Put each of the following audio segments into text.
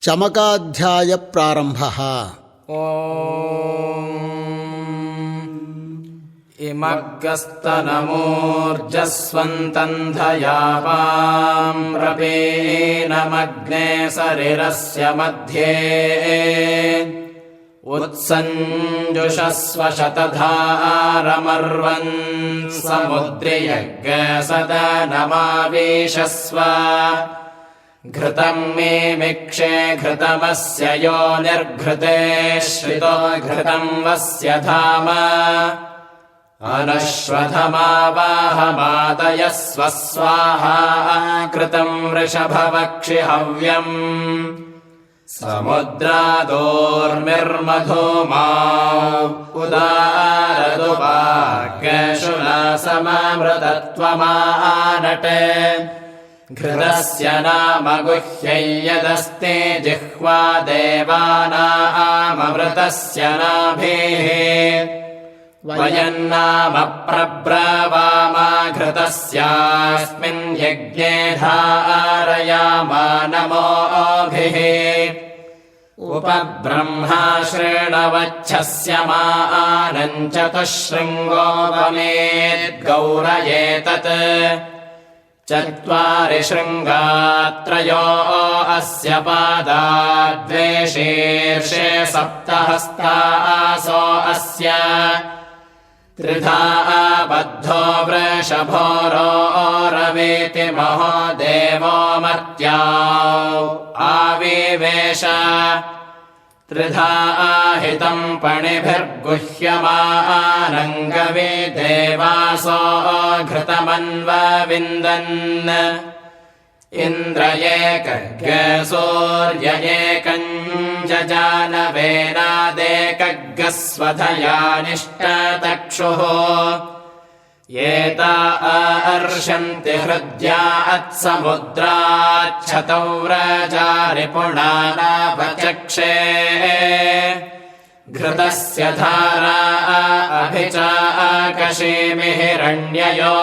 ಚಮಕಾಧ್ಯಾಯ ಪ್ರಾರಂಭ. ಇಮಗ್ಗಸ್ತನಮೂರ್ಜಸ್ವಂತಂಧಯಾಪಾಂ ರಪೇನಮಗ್ನೆ ಸರಿರಸ್ಯ ಮಧ್ಯೆ ಉತ್ಸಂಜುಷಸ್ವ ಶತಧಾರಮರ್ವನ್ ಸಮುದ್ರಿಯಗ್ಗ ಸದನಮಾವೇಶಸ್ವ ಘೃತಂ ಮೇ ಮಿಕ್ಷೆ ಘೃತಮಸ್ಯ ಯೋ ನಿರ್ಘೃತೆ ಶ್ರಿತೋ ಘೃತಂ ವಸ್ಯ ಧಾಮ ಅನಶ್ವಥಮಾವಾಹಮಾದಯಸ್ವ ಸ್ವಾಹಾ ಕೃತಂ ವೃಷಭವಕ್ಷಿ ಹವ್ಯಂ ಸಮುದ್ರಾದೋರ್ಮಿರ್ಮಧುಮಾ ಉದಾರದುಪಾಗ್ಯಶುನಾಸಮಾಮೃತತ್ವಮಾನಟೆ ಘೃತಸ್ಯ ನಾಮ ಗುಹ್ಯೈ ಯದಸ್ತೆ ಜಿಹ್ವಾ ದೇವಾನಾಮೃತಸ್ಯ ನಾಭಿಃ ವಯನ್ನಾಮ ಪ್ರಬ್ರವಾಮ ಘೃತಸ್ಯಾಸ್ಮಿನ್ ಯಜ್ಞೇ ಧಾರಯಾಮ ನಮೋಭಿಃ ಉಪಬ್ರಹ್ಮಾ ಶೃಣವಚ್ಛಸ್ಯ ಮಾನಂ ಚತುಶೃಂಗೋಪಮೇದ್ಗೌರಯೇತತ್ ಚತ್ವಾರಿ ಶೃಂಗಾತ್ರಯೋ ಅಸ್ಯ ಪಾದಾ ದ್ವೇ ಶೀರ್ಷೆ ಸಪ್ತಹಸ್ತಾಸೋ ಅಸ್ಯ ತ್ರಿಧಾ ಬದ್ಧೋ ವೃಷಭೋರೋರವೇತಿ ಮಹೋ ದೇವೋ ಮರ್ತ್ಯಾವ್ ಆವಿವೇಶ ತ್ರಿಧಾ ಹಿತಂ ಪಣಿಭಿರ್ಗುಹ್ಯಮಾನಂಗವೇ ದೇವಾಸೋ ಘೃತಮನ್ವವಿಂದನ್ ಇಂದ್ರಯೇಕಗ್ಗ ಸೂರ್ಯಯೇಕಂ ಜಜಾನವೇನಾದೇಕಗ್ಗ ಸ್ವಧಯಾನಿಷ್ಟತಕ್ಷುಃ ಏತಾ ಅರ್ಷಂತಿ ಹೃದ್ಯಾ ಅತ್ಸಮುದ್ರಾಚ್ಛತೌ ವ್ರಜಾರಿಪುಣಾನಾಪಚಕ್ಷೇ ಘೃತಸ್ಯ ಧಾರಾ ಅಭಿಚಾಕಶೀಮಿ ಹಿರಣ್ಯಯೋ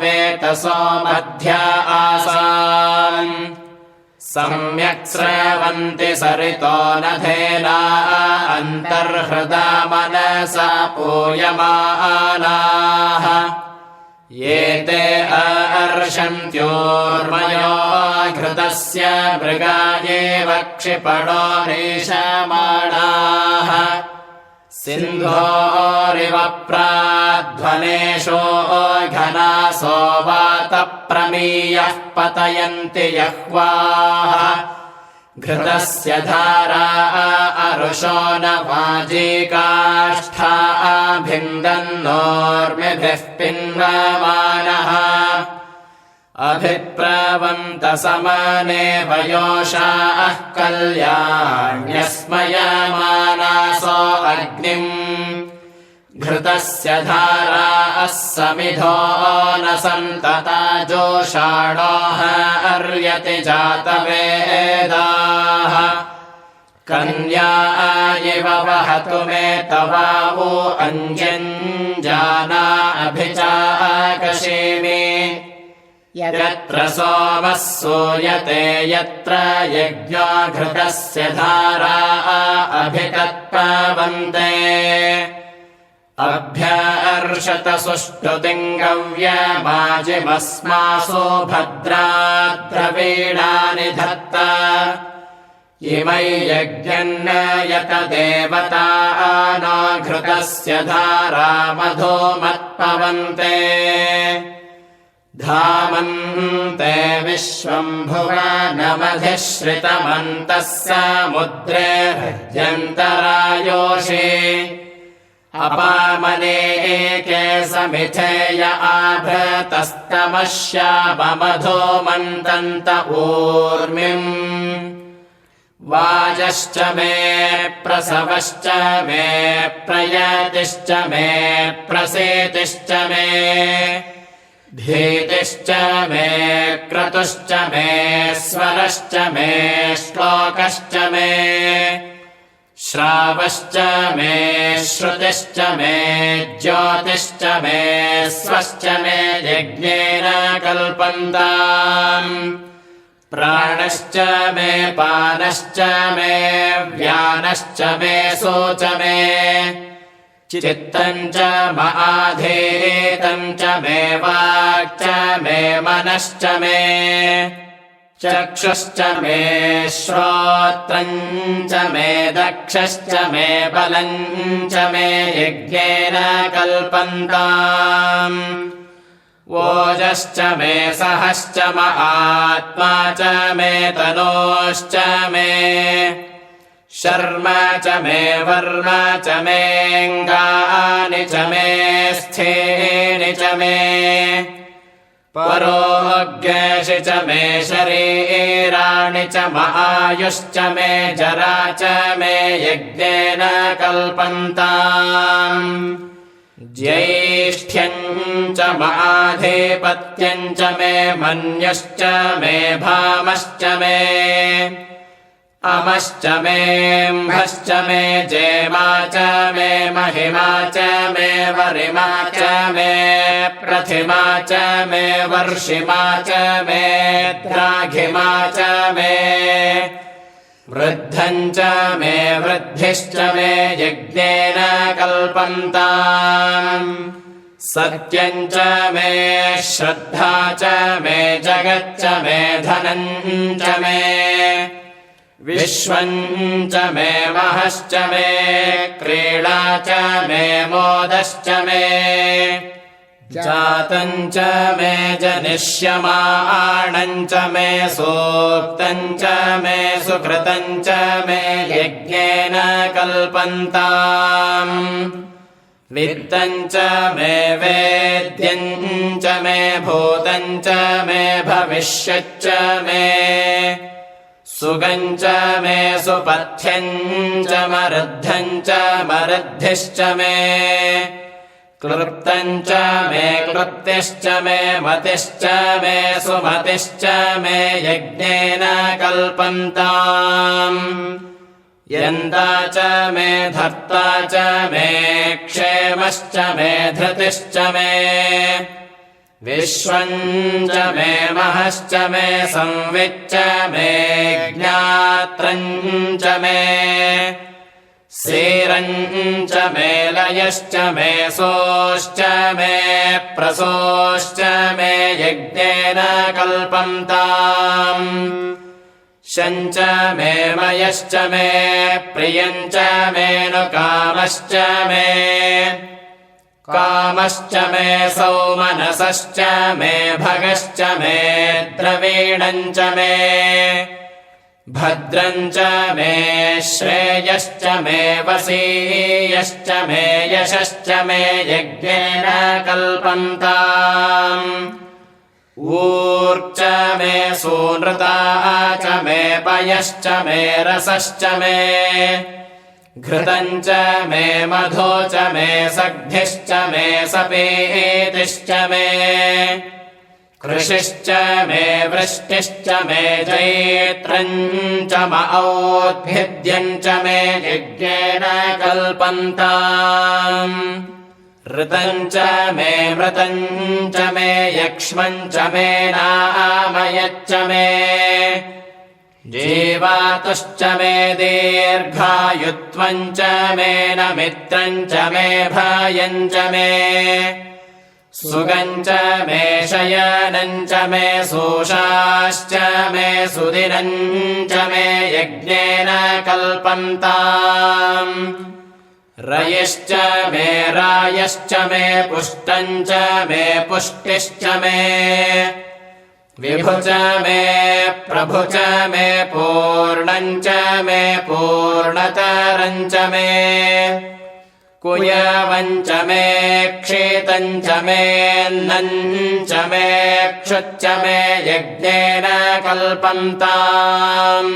ವೇತಸೋ ಮಧ್ಯ ಆಸಾನ್ ಸಮ್ಯಕ್ ಸ್ರವಂತಿ ಸರಿತೋ ನಧೇನಾ ಅಂತರ್ಹೃದಾ ಮನಸಾ ಪೂಯಮಾನಾಃ ಏತೆ ಅರ್ಷಂತ್ಯೋರ್ಮಯೋ ಘೃತಸ್ಯ ಮೃಗಾಯೇವ ಕ್ಷಿಪಣೋ ರೇಷಮಾಣಾಃ ಸಿಂಧೋರಿವ ಪ್ರಾಧ್ವನೇಶೋ ಘನಾಸೋ ವಾತ ಪ್ರಮೀಯಃ ಪತಯಂತಿ ಯಹ್ವಾಃ ಘೃತಸ್ಯ ಧಾರಾ ಅರುಷೋ ನ ವಾಜೀಕಾಷ್ಠಾ ಭಿಂದನ್ನೋರ್ಮಿಭಿಃ ಪಿನ್ವಮಾನಃ ಅಭಿಪ್ರವಂತ ಸಮಾನೆ ವಯೋಷಾಃ ಕಲ್ಯಾಣ್ಯಸ್ಮಯಮಾನಾಸೋ ಅಗ್ನಿಂ ಘೃತಸ್ಯ ಧಾರಾ ಸಮಿಧೋ ನ ಸಂತತಾ ಜೋಷಾಣೋಃ ಅರ್ಯತಿ ಜಾತವೇದಾಃ ಕನ್ಯಾ ಇವ ವಹತು ಮೇ ತವಾವು ಅಂಜಂಜಾನಾ ಅಭಿಚಾಕಶೀಮಿ ಯತ್ರ ಸೋಮಃ ಸೂಯತೆ ಯತ್ರ ಯಜ್ಞೋ ಘೃತಸ್ಯ ಧಾರಾ ಅಭಿತತ್ಪವಂತೆ ಅಭ್ಯರ್ಷತ ಸುಷ್ಟುತಿಂಗವ್ಯಮಾಜಿಮಸ್ಮಾಸು ಭದ್ರಾದ್ರವೀಣಾನಿ ಧತ್ತ ಇಮೈ ಯಜ್ಞನ್ನಯತ ದೇವತಾನೋ ಘೃತಸ್ಯ ಧಾರಾ ಮಧುಮತ್ಪವಂತೆ ಧಾಮಂತೆ ವಿಶ್ವಂ ಭುವನಮಧಿಶ್ರಿತಮಂತಃ ಸಮುದ್ರೇ ಹೃದ್ಯಂತರಾಯೋಷಿ ಅಪಾಮನೆ ಏಕೆ ಸಮಿಥೇಯ ಆಭೃತಸ್ತಮಶ್ಯಾಮಧೂಮಂತಂತ ಊರ್ಮಿಂ ವಾಜಶ್ಚ ಮೇ ಪ್ರಸವಶ್ಚ ಮೇ ಪ್ರಯತಿಶ್ಚ ಮೇ ಪ್ರಸೇತಿಶ್ಚ ಮೇ ಭೀತಿಶ್ಚ ಮೇ ಕ್ರತುಶ್ಚ ಮೇ ಸ್ವರಶ್ಚ ಮೇ ಶ್ಲೋಕಶ್ಚ ಮೇ ಶ್ರಾವಶ್ಚ ಮೇ ಶ್ರುತಿಶ್ಚ ಮೇ ಜ್ಯೋತಿಶ್ಚ ಮೇ ಸ್ವಶ್ಚ ಮೇ ಯಜ್ಞೇನ ಕಲ್ಪಂತಾಂ प्राणश्च मे पानश्च मे व्यानश्च मे शोच मे चित्तम् च माधेतम् च मे वाक् च मे मनश्च मे चक्षुश्च मे श्रोत्रम् च मे दक्षश्च मे बलम् च मे यज्ञेन कल्पन्ताम् ओजश्च मे सहश्च महात्मा च मे तनोश्च मे शर्म च मे वर्म च मेऽङ्गानि च मे स्थीनि च मे परोऽज्ञेषि च मे शरीराणि च महायुश्च मे जरा च मे यज्ञेन कल्पन्ताम् ज्यैष्ठ्यम् च माधिपत्यम् च मे मन्युश्च मे भामश्च मे अमश्च मेऽम्भश्च मे जेमा च मे महिमा च मे वरिमा च मे प्रथिमा च मे वर्षिमा च मे द्राघिमा च मे वृद्धम् च मे वृद्धिश्च मे यज्ञेन कल्पन्ताम् सत्यम् च मे श्रद्धा च मे जगच्च मे धनम् च मे विश्वम् च मे महश्च मे क्रीडा च मे मोदश्च मे जातम् च मे जनिष्यमाणम् च मे सूक्तम् च मे सुकृतम् च मे यज्ञेन कल्पन्ताम् वित्तम् च मे वेद्यम् च मे भूतम् च मे भविष्यच्च मे सुगम् च मे सुपथ्यम् च मरुद्धम् च मरुद्धिश्च मे क्लृप्तम् च मे क्लृप्तिश्च मे मतिश्च मे सुमतिश्च मे यज्ञेन कल्पन्ताम् यन्ता च मे धर्ता च मे क्षेमश्च मे धृतिश्च मे विश्वम् च मे महश्च मे संविच्च मे ज्ञात्रम् च मे सीरम् च मे लयश्च मे सोश्च मे प्रसोश्च मे यज्ञेन कल्पन्ताम् शम् च मे मयश्च मे प्रियम् च मेऽनुकामश्च मे कामश्च मे सौमनसश्च मे भगश्च मे द्रवीणम् च मे भद्रम् च मे श्रेयश्च मे वसीयश्च मे यशश्च मे यज्ञेन कल्पन्ताम् ऊर्च मे सूनृता च मे पयश्च मे रसश्च मे घृतम् च मे मधो च मे सग्धिश्च मे सपीतिश्च मे कृषिश्च मे वृष्टिश्च मे जैत्रम् च मौद्भिद्यम् च मे यज्ञेन कल्पन्ताम् ऋतम् च मे मृतम् च मे यक्ष्मम् च मे नामयच्च मे जीवातुश्च मे दीर्घायुत्वम् च मे नमित्रम् च मे भायम् च मे सुगम् च मे शयनम् च मे सोषाश्च मे सुदिनम् च मे यज्ञेन कल्पन्ताम् रयिश्च मे रायश्च मे पुष्टम् च मे पुष्टिश्च मे विभु च मे प्रभु च मे पूर्णम् च मे पूर्णतरम् च मे कुयवम् च मे क्षीतम् च मेऽन्नम् च मे क्षुच्च मे यज्ञेन कल्पन्ताम्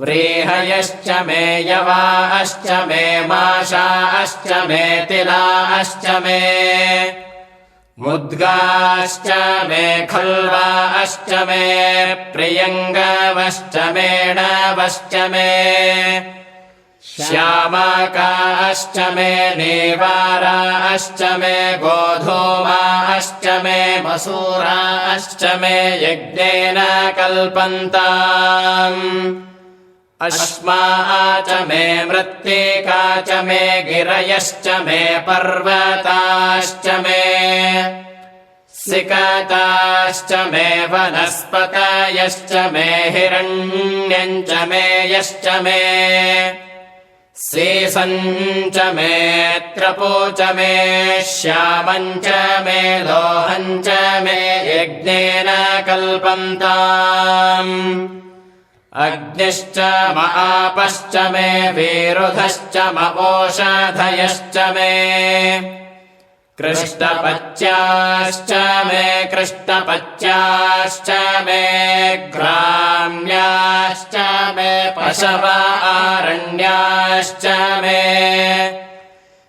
व्रीहयश्च मे यवाश्च मे माशाश्च मे तिलाश्च मे मुद्गाश्च मे खल्वाश्च मे प्रियङ्गवश्च मेणवश्च मे श्यामाकाश्च मे नीवाराश्च मे गोधूमाश्च मे मसूराश्च मे यज्ञेन कल्पन्ताम् अश्मा च मे मृत्तिका च मे गिरयश्च मे पर्वताश्च मे सिकताश्च मे वनस्पतयश्च मे हिरण्यम् च मे यश्च मे सीसम् च मे त्रपो च मे श्यामम् च मे लोहम् च मे यज्ञेन कल्पन्ताम् अग्निश्च आपश्च मे विरुधश्च ओषधयश्च मे कृष्णपच्याश्च मे कृष्णपच्याश्च मे ग्राम्याश्च मे पशव आरण्याश्च मे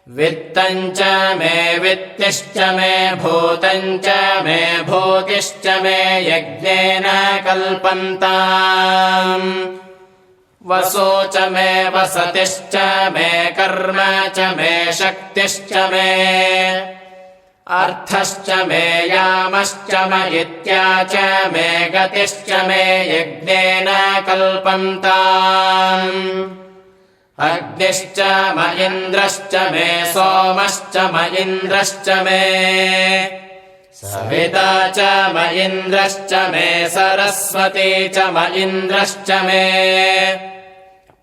वित्तम् च मे वित्तिश्च मे भूतम् च मे भूतिश्च मे यज्ञेन कल्पन्ताम् वसो च मे वसतिश्च मे कर्म च मे शक्तिश्च मे अर्थश्च मे यामश्च मयित्या च मे गतिश्च मे यज्ञेन कल्पन्ताम् अग्निश्च म इन्द्रश्च मे सोमश्च म इन्द्रश्च मे सविता च म इन्द्रश्च मे सरस्वती च म इन्द्रश्च मे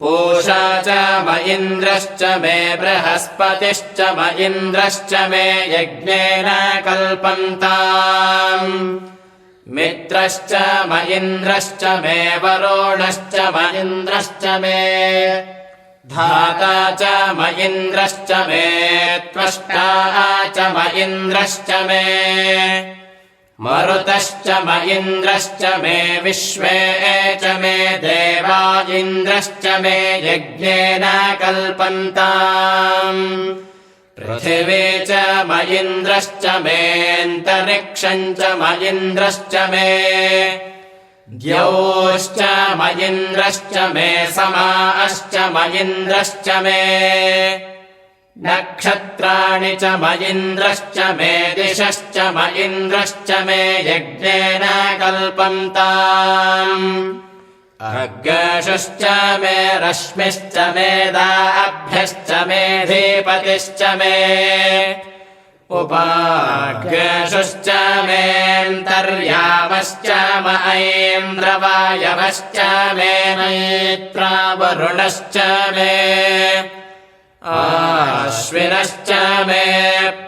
पूषा च म इन्द्रश्च मे बृहस्पतिश्च म इन्द्रश्च मे यज्ञेन कल्पन्ताम् मित्रश्च म इन्द्रश्च मे वरुणश्च म इन्द्रश्च मे धाता च म इन्द्रश्च मे त्वष्टा च म इन्द्रश्च मे मरुतश्च म इन्द्रश्च मे विश्वे च मे देवा इन्द्रश्च मे यज्ञेन कल्पन्ताम् पृथिवी च म इन्द्रश्च मेऽन्तरिक्षम् च म इन्द्रश्च मे द्यौश्च म इन्द्रश्च मे समाश्च म इन्द्रश्च मे नक्षत्राणि च म इन्द्रश्च मे दिशश्च म इन्द्रश्च मे यज्ञेन कल्पन्ताम् अर्गशुश्च मे रश्मिश्च मेधाभ्यश्च मे धीपतिश्च मे उपार्गशुश्च मेऽन्तर्यामश्च म ऐन्द्रवायवश्च मे मैत्रावरुणश्च मे आश्विनश्च मे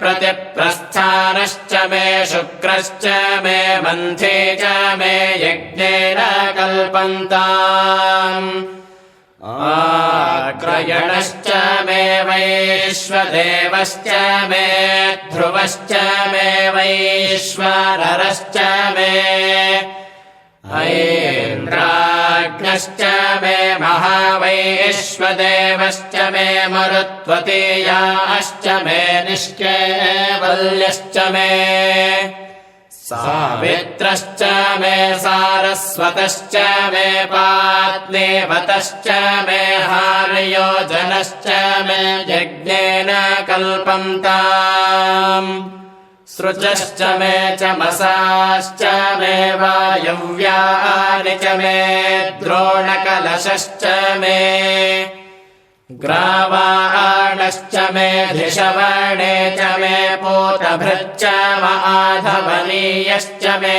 प्रतिप्रस्थानश्च मे शुक्रश्च मे मन्थे च मे यज्ञेन कल्पन्ताम् आक्रयणश्च मे वैश्वदेवश्च मे ध्रुवश्च मे वैश्वानरश्च मे ऐन्द्राग्नश्च मे महावैश्वदेवश्च मे मरुत्वतीयाश्च मे निष्केवल्यश्च मे सावित्रश्च मे सारस्वतश्च मे पात्नीवतश्च मे हार्योजनश्च मे यज्ञेन कल्पन्ताम् सृजश्च मे चमसाश्च मे वायव्यानि च मे द्रोणकलशश्च मे ग्रावाणश्च मे धिषवणे च मे पूतभृच्च माधवनीयश्च मे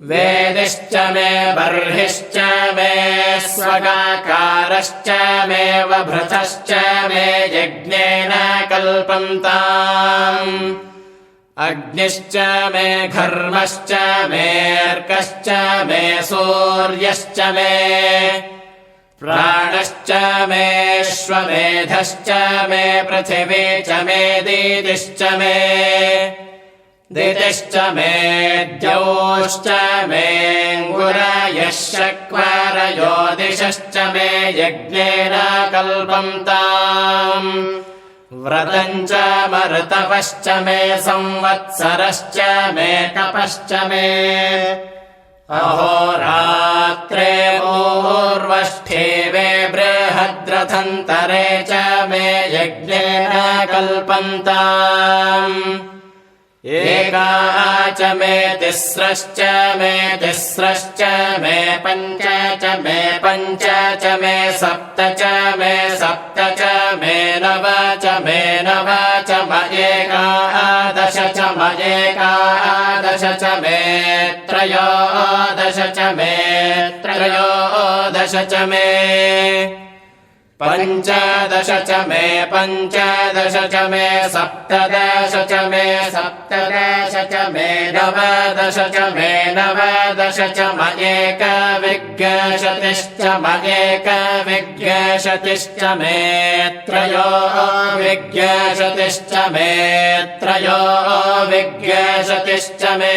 वेदिश्च मे बर्हिश्च मे स्वगाकारश्च मे वभृतश्च मे यज्ञेन कल्पन्ताम् अग्निश्च मे घर्मश्च मेऽर्कश्च मे सूर्यश्च मे प्राणश्च मेऽश्वमेधश्च मे पृथिवी च मे दीतिश्च मे दितिश्च मे द्यौश्च मेऽङ्गुरयः शक्वरयो दिशश्च मे यज्ञेन कल्पन्ताम् व्रतम् च मरुतपश्च मे संवत्सरश्च मे तपश्च मे अहोरात्रे पूर्वष्ठे वे बृहस्पतिर्दक्षिणे बृहद्रथन्तरे च मे यज्ञेन कल्पन्ताम् एका च मे तिस्रश्च मे पञ्च च मे सप्त च मे नव च म एकादश च मे त्रयोदश च मे पञ्चदश च मे सप्तदश च मे नवदश च म एकविंशतिश्च मे त्रयोविंशतिश्च मे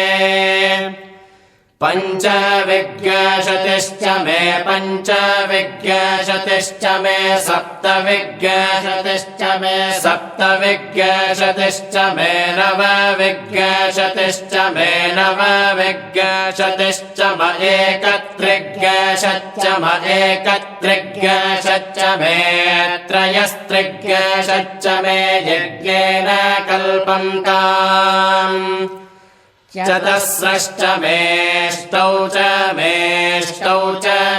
पंचविंशतिश्च मे सप्तविंशतिश्च मे नवविंशतिश्च म एकत्रिंशच्च मे त्रयस्त्रिंशच्च मे यज्ञेन कल्पन्ताम् चतस्रश्च मेष्टौ च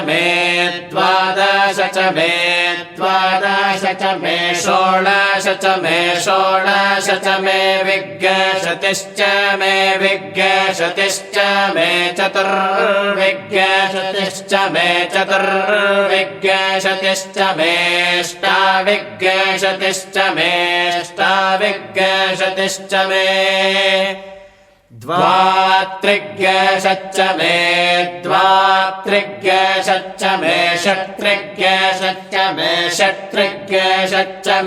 मे द्वादश च मे षोडश च मे विंशतिश्च मे चतुर्विंशतिश्च मेष्टाविंशतिश्च मे द्वात्रिंशच्च मे षट्त्रिंशच्च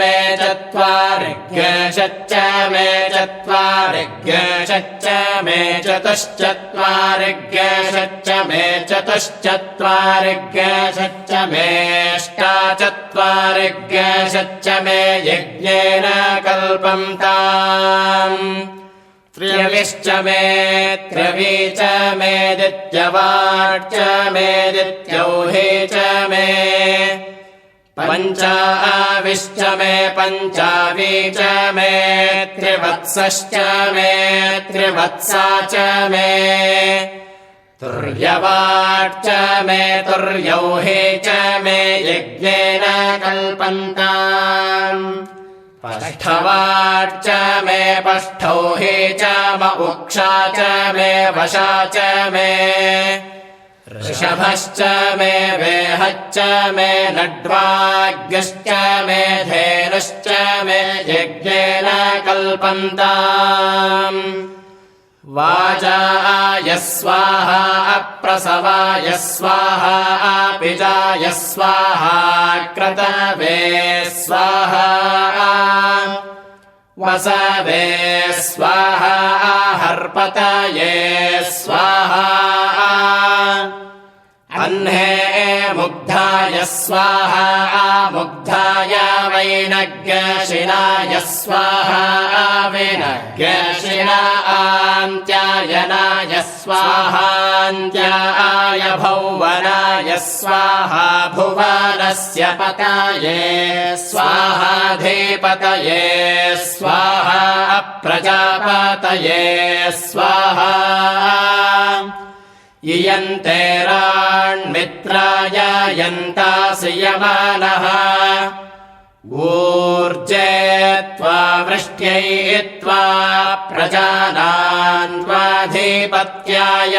मे चत्वारिंशच्च मे चतुश्चत्वारिंशच्च मे अष्टाचत्वारिंशच्च मे यज्ञेन कल्पन्ताम् त्रयविश्च मे दित्यवाच्च मे दित्यौहे च मे पञ्चाविश्च मे पञ्चावी च मे त्रिवत्सश्च त्रिवत्सा च मे तुर्यवाच्च मे तुर्यौहे च मे यज्ञेन कल्पन्ताम् पष्ठवाच्च मे पष्ठौहे च म उक्षा च मे वशा च मे ऋषभश्च मे वेहच्च मे लड्वाग्यश्च मे धेनुश्च मे यज्ञेन कल्पन्ताम् वाजाय स्वाहा अप्रसवाय स्वाहा अपिजाय स्वाहा क्रतवे स्वाहा वसवे स्वाहा हर्पतये स्वाहा अह्ने मुग्धाय स्वाहा मुग्धाय वैनग्यशिनाय स्वाहा वैनग्यशिनान्त्यायनाय स्वाहान्त्याय भुवनाय स्वाहा भुवनस्य पतये स्वाहाधिपतये स्वाहा प्रजापतये स्वाहा इयन्ते राण्मित्राय यन्तासि यमानः ऊर्जे त्वा वृष्ट्यै त्वा प्रजानान्त्वाधिपत्याय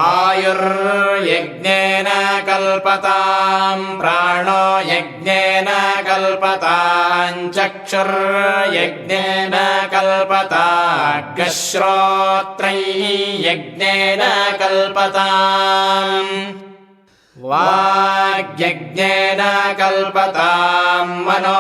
आयुर्यज्ञेन कल्पताम् प्राणो यज्ञेन कल्पताम् चक्षुर्यज्ञेन कल्पताग्श्रोत्रै यज्ञेन कल्पताम् वाग्यज्ञेन कल्पताम् मनो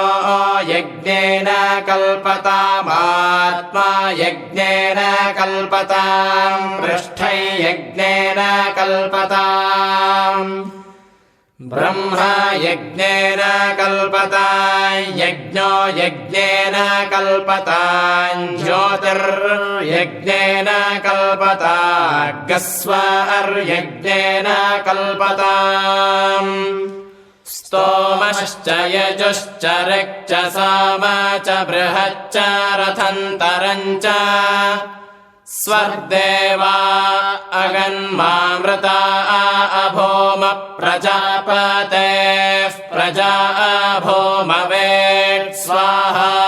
यज्ञेन कल्पतामात्मा यज्ञेन कल्पताम् पृष्ठै यज्ञेन कल्पताम् ब्रह्म यज्ञेन कल्पताम् यज्ञो यज्ञेन कल्पताम् ज्योतिर्यज्ञेन कल्पताम् यज्ञेन कल्पताम् स्तोमश्च यजुश्च ऋक् च साम च बृहच्च रथन्तरम् च स्वर्देवा अगन्मामृता अभोम प्रजापतेः प्रजा अभोमवेत् स्वाहा